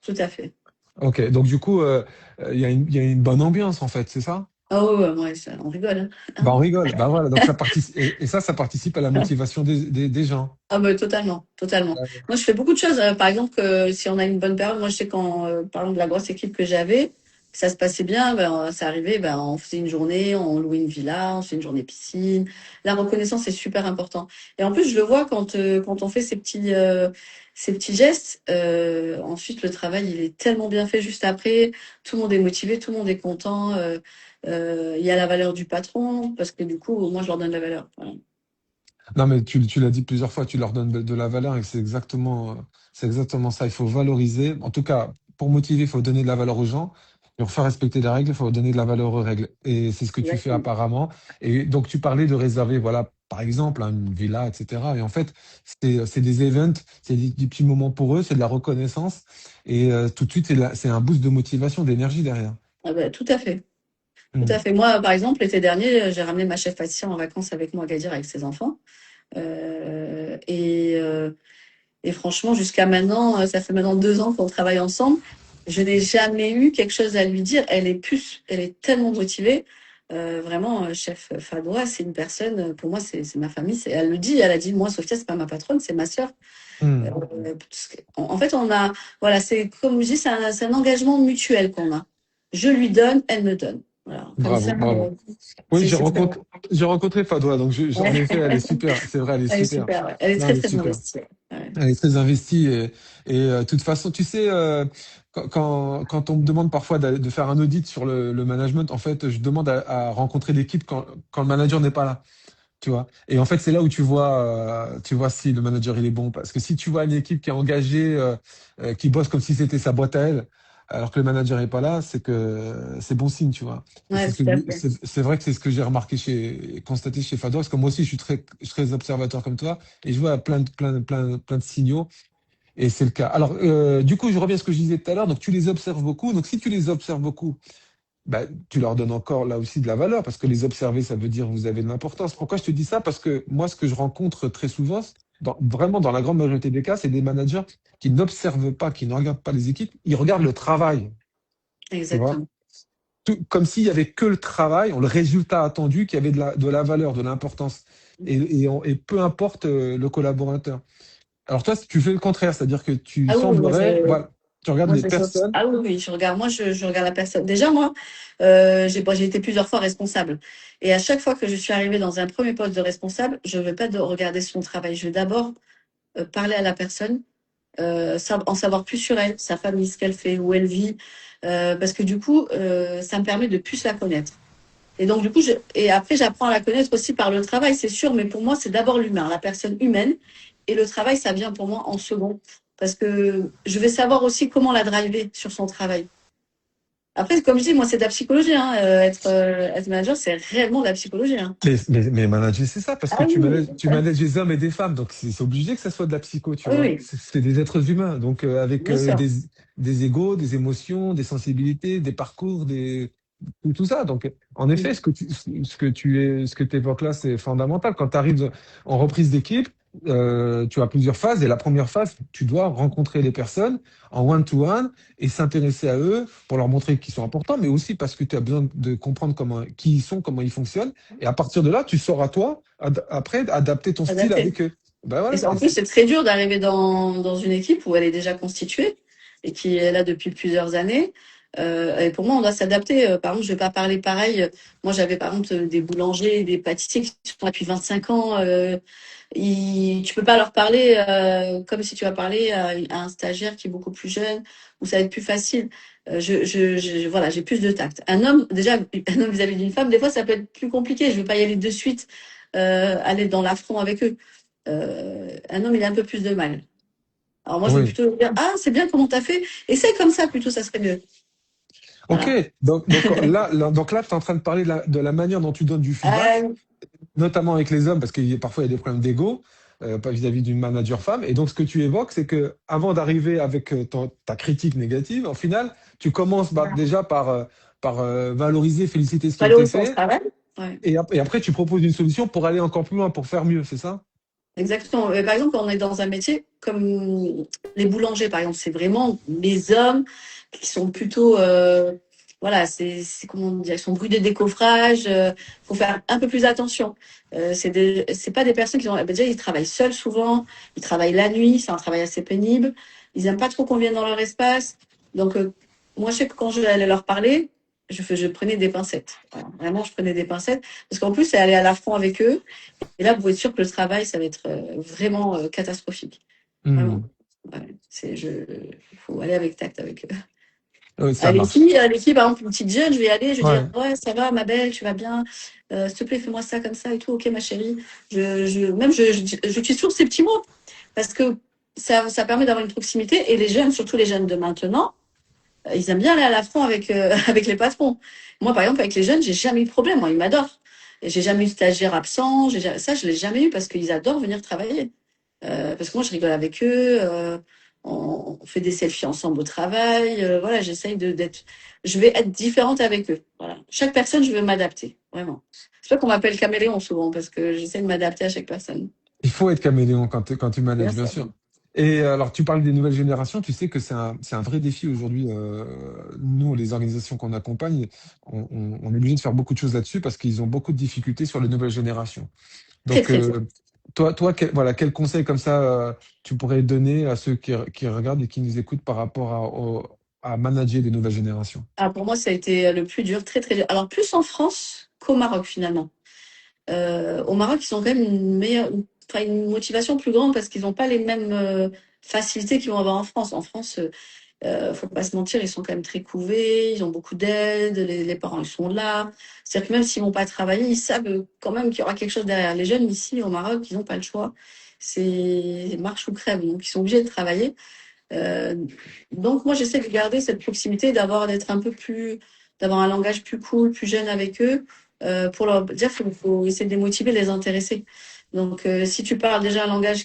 tout à fait. Ok, donc du coup, il y a une bonne ambiance en fait, c'est ça? Ah ouais, ouais, ouais, on rigole, hein. Bah Hein. on rigole, bah voilà, donc ça participe, et ça participe à la motivation des gens. Ah bah totalement, totalement. Moi, je fais beaucoup de choses. Par exemple, si on a une bonne période, moi, je sais quand, par exemple, la grosse équipe que j'avais, ça se passait bien, ben, ça arrivait, ben, on faisait une journée, on louait une villa, on faisait une journée piscine. La reconnaissance est super important. Et en plus, je le vois quand on fait ces petits gestes. Ensuite, le travail, il est tellement bien fait juste après. Tout le monde est motivé, tout le monde est content. Il y a la valeur du patron, parce que du coup, moi, je leur donne la valeur. Voilà. Non, mais tu l'as dit plusieurs fois, tu leur donnes de la valeur et c'est exactement ça. Il faut valoriser. En tout cas, pour motiver, il faut donner de la valeur aux gens. Pour faire respecter les règles, il faut donner de la valeur aux règles. Et c'est ce que tu fais Exactement. apparemment. Et donc, tu parlais de réserver, voilà, par exemple, hein, une villa, etc. Et en fait, c'est des events, c'est des petits moments pour eux, c'est de la reconnaissance. Et tout de suite, c'est un boost de motivation, d'énergie derrière. Ah bah, tout à fait. Tout à Hmm. fait. Moi, par exemple, l'été dernier, j'ai ramené ma chef pâtissière en vacances avec moi à Agadir avec ses enfants. Euh, et, euh, et franchement, jusqu'à maintenant, ça fait maintenant 2 ans qu'on travaille ensemble. Je n'ai jamais eu quelque chose à lui dire. Elle est tellement motivée. Vraiment, chef Fadoua, c'est une personne, pour moi, c'est ma famille. Elle le dit, elle a dit, moi, Sophia, c'est pas ma patronne, c'est ma sœur. Hmm. En fait, voilà, c'est comme je dis, c'est un engagement mutuel qu'on a. Je lui donne, elle me donne. Voilà, comme ça, Bravo, bravo. Oui, c'est très bon. j'ai rencontré Fadoua, donc en Ouais. effet, elle est super. C'est vrai, elle est Elle est super. super, ouais. Elle est Non, très, elle est très super. investie. Ouais. Elle est très investie de toute façon, tu sais, quand on me demande parfois de faire un audit sur le management, en fait, je demande à rencontrer l'équipe quand le manager n'est pas là, tu vois. Et en fait, c'est là où tu vois si le manager il est bon, parce que si tu vois une équipe qui est engagée, qui bosse comme si c'était sa boîte à elle, alors que le manager n'est pas là, c'est que c'est bon signe, tu vois. Et Ouais, tout à fait. c'est vrai que c'est ce que j'ai remarqué constaté chez Fador, parce que moi aussi, je suis très observateur comme toi, et je vois plein de signaux. Et c'est le cas. Alors, du coup, je reviens à ce que je disais tout à l'heure. Donc, tu les observes beaucoup. Donc, si tu les observes beaucoup, bah, tu leur donnes encore là aussi de la valeur parce que les observer, ça veut dire que vous avez de l'importance. Pourquoi je te dis ça? Parce que moi, ce que je rencontre très souvent, vraiment dans la grande majorité des cas, c'est des managers qui n'observent pas, qui ne regardent pas les équipes, ils regardent le travail, tu vois? Exactement. Comme s'il y avait que le travail, le résultat attendu, qui avait de la valeur, de l'importance. Et peu importe le collaborateur. Alors toi, tu fais le contraire, c'est-à-dire que tu Ah oui, semblerais, voilà, tu regardes les personnes. ah oui, oui, je regarde. Moi, je regarde la personne. Déjà, moi, bon, j'ai été plusieurs fois responsable. Et à chaque fois que je suis arrivée dans un premier poste de responsable, je ne vais pas regarder son travail. Je vais d'abord parler à la personne, en savoir plus sur elle, sa famille, ce qu'elle fait, où elle vit. Parce que du coup, ça me permet de plus la connaître. Et donc, du coup, et après, j'apprends à la connaître aussi par le travail, c'est sûr, mais pour moi, c'est d'abord l'humain, la personne humaine. Et le travail, ça vient pour moi en second. Parce que je vais savoir aussi comment la driver sur son travail. Après, comme je dis, moi, c'est de la psychologie. Hein. Être manager, c'est réellement de la psychologie. Hein. Mais manager, c'est ça, parce que Ah oui, tu manages des hommes et des femmes, donc c'est obligé que ça soit de la psycho, tu oui, vois. oui, C'est des êtres humains, donc avec bien sûr. des égos, des émotions, des sensibilités, des parcours, tout ça. Donc, en effet, ce que tu évoques là, c'est fondamental. Quand tu arrives en reprise d'équipe, tu as plusieurs phases, et la première phase, tu dois rencontrer les personnes en one-to-one et s'intéresser à eux pour leur montrer qu'ils sont importants, mais aussi parce que tu as besoin de comprendre qui ils sont, comment ils fonctionnent. Et à partir de là, tu sauras, toi, après, adapter ton style Adapté. avec eux. Ben voilà. Et en plus, c'est très dur d'arriver dans une équipe où elle est déjà constituée et qui est là depuis plusieurs années. Et pour moi, on doit s'adapter. Par exemple, je vais pas parler pareil. Moi, j'avais par exemple des boulangers, des pâtissiers qui sont là depuis 25 ans. Tu peux pas leur parler comme si tu vas parler à un stagiaire qui est beaucoup plus jeune, où ça va être plus facile. Voilà, j'ai plus de tact. Un homme, déjà, un homme vis-à-vis d'une femme, des fois, ça peut être plus compliqué. Je veux pas y aller de suite, aller dans l'affront avec eux. Un homme, il a un peu plus de mal. Alors moi, je vais Oui. plutôt dire, ah, c'est bien comment t'as fait. Essaye comme ça, plutôt, ça serait mieux. OK. Voilà. Donc là, tu es en train de parler de la manière dont tu donnes du feedback, Euh, notamment avec les hommes, parce que parfois il y a des problèmes d'ego, pas vis-à-vis d'une manager femme. Et donc, ce que tu évoques, c'est que avant d'arriver avec ta critique négative, en final, tu commences déjà par valoriser, féliciter ce qui a été Valoriser son fait. travail. Ouais. Et après, tu proposes une solution pour aller encore plus loin, pour faire mieux, c'est ça? Exactement. Par exemple, on est dans un métier comme les boulangers, par exemple, c'est vraiment les hommes qui sont plutôt, voilà, c'est comment dire, ils sont brûlés de décoffrage. Faut faire un peu plus attention. C'est pas des personnes qui ont, déjà ils travaillent seuls souvent, ils travaillent la nuit, c'est un travail assez pénible. Ils aiment pas trop qu'on vienne dans leur espace. Donc moi, je sais que quand je allais leur parler, je prenais des pincettes. Voilà. Vraiment, je prenais des pincettes parce qu'en plus, c'est aller à l'affront avec eux. Et là, vous pouvez être sûr que le travail, ça va être vraiment catastrophique. Vraiment. Hmm. Ouais, faut aller avec tact avec eux. Ouais, ça marche. Les filles, par exemple, une petite jeune, je vais y aller, je vais dire, Ouais. ouais, ça va, ma belle, tu vas bien, s'il te plaît, fais-moi ça comme ça et tout, ok, ma chérie. J'utilise toujours ces petits mots parce que ça permet d'avoir une proximité et les jeunes, surtout les jeunes de maintenant, ils aiment bien aller à l'affront avec, avec les patrons. Moi, par exemple, avec les jeunes, j'ai jamais eu de problème. Moi, ils m'adorent. Et j'ai jamais eu de stagiaire absent. Ça, je l'ai jamais eu parce qu'ils adorent venir travailler. Parce que moi, je rigole avec eux. On fait des selfies ensemble au travail. Voilà, d'être. Je vais être différente avec eux. Voilà. Chaque personne, je veux m'adapter. Vraiment. C'est pas qu'on m'appelle caméléon souvent parce que j'essaie de m'adapter à chaque personne. Il faut être caméléon quand tu Bien manages, bien sûr. sûr. Et alors, tu parles des nouvelles générations, tu sais que c'est un vrai défi aujourd'hui. Nous, les organisations qu'on accompagne, on est obligé de faire beaucoup de choses là-dessus parce qu'ils ont beaucoup de difficultés sur les nouvelles générations. Très, Donc, très fort. voilà, quel conseil comme ça tu pourrais donner à ceux qui regardent et qui nous écoutent par rapport à manager des nouvelles générations? Ah, pour moi, ça a été le plus dur, très, très dur. Alors, plus en France qu'au Maroc, finalement. Au Maroc, ils ont quand même enfin, une motivation plus grande parce qu'ils n'ont pas les mêmes facilités qu'ils vont avoir en France. En France, faut pas se mentir, ils sont quand même très couvés, ils ont beaucoup d'aide, les parents ils sont là. C'est-à-dire que même s'ils vont pas travailler, ils savent quand même qu'il y aura quelque chose derrière. Les jeunes ici au Maroc, ils n'ont pas le choix. C'est marche ou crève, donc ils sont obligés de travailler. Euh, donc moi j'essaie de garder cette proximité, d'être un peu plus, d'avoir un langage plus cool, plus jeune avec eux, pour leur dire qu'il faut essayer de les motiver, de les intéresser. Donc si tu parles déjà un langage